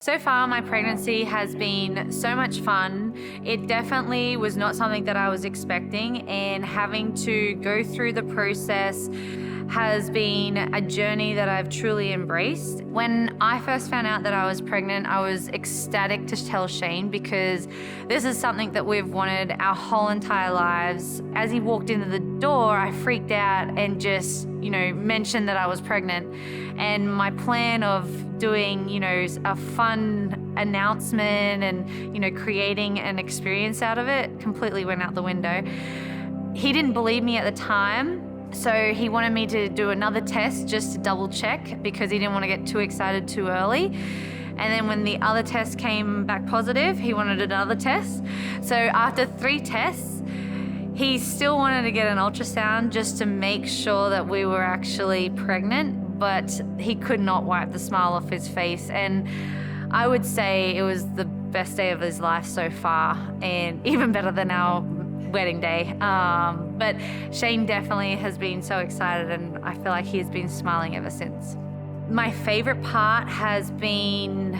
So far, my pregnancy has been so much fun. It definitely was not something that I was expecting, and having to go through the process has been a journey that I've truly embraced. When I first found out that I was pregnant, I was ecstatic to tell Shane, because this is something that we've wanted our whole entire lives. As he walked into the door, I freaked out and just, mentioned that I was pregnant. And my plan of doing, a fun announcement and, creating an experience out of it completely went out the window. He didn't believe me at the time. So he wanted me to do another test just to double check, because he didn't want to get too excited too early. And then when the other test came back positive, he wanted another test. So after 3 tests, he still wanted to get an ultrasound just to make sure that we were actually pregnant, but he could not wipe the smile off his face. And I would say it was the best day of his life so far, and even better than our wedding day. But Shane definitely has been so excited, and I feel like he has been smiling ever since. My favorite part has been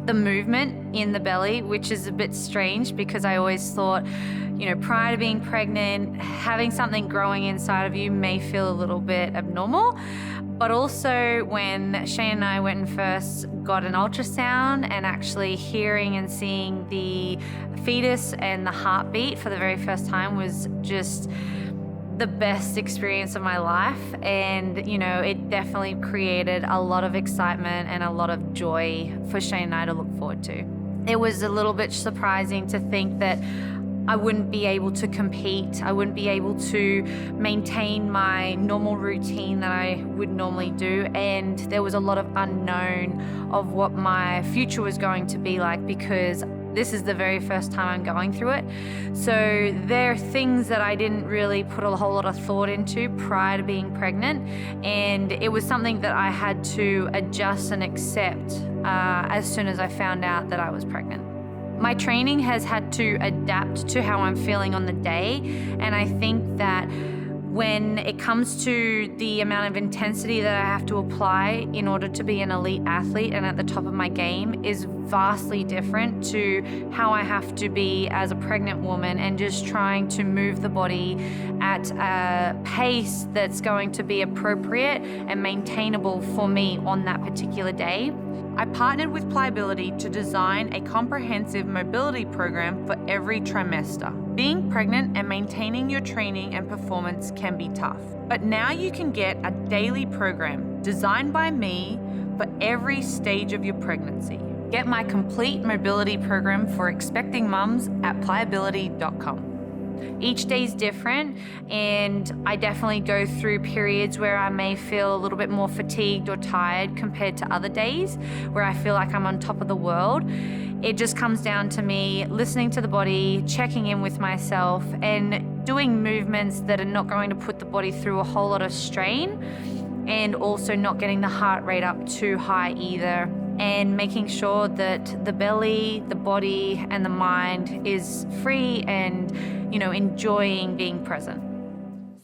the movement in the belly, which is a bit strange because I always thought, prior to being pregnant, having something growing inside of you may feel a little bit abnormal. But also when Shane and I went and first got an ultrasound, and actually hearing and seeing the fetus and the heartbeat for the very first time was just the best experience of my life. And, it definitely created a lot of excitement and a lot of joy for Shane and I to look forward to. It was a little bit surprising to think that I wouldn't be able to compete. I wouldn't be able to maintain my normal routine that I would normally do. And there was a lot of unknown of what my future was going to be like, because this is the very first time I'm going through it. So there are things that I didn't really put a whole lot of thought into prior to being pregnant. And it was something that I had to adjust and accept as soon as I found out that I was pregnant. My training has had to adapt to how I'm feeling on the day, and I think that when it comes to the amount of intensity that I have to apply in order to be an elite athlete and at the top of my game is vastly different to how I have to be as a pregnant woman, and just trying to move the body at a pace that's going to be appropriate and maintainable for me on that particular day. I partnered with Pliability to design a comprehensive mobility program for every trimester. Being pregnant and maintaining your training and performance can be tough, but now you can get a daily program designed by me for every stage of your pregnancy. Get my complete mobility program for expecting mums at pliability.com. Each day is different, and I definitely go through periods where I may feel a little bit more fatigued or tired compared to other days where I feel like I'm on top of the world. It just comes down to me listening to the body, checking in with myself, and doing movements that are not going to put the body through a whole lot of strain, and also not getting the heart rate up too high either, and making sure that the belly, the body, and the mind is free and, enjoying being present.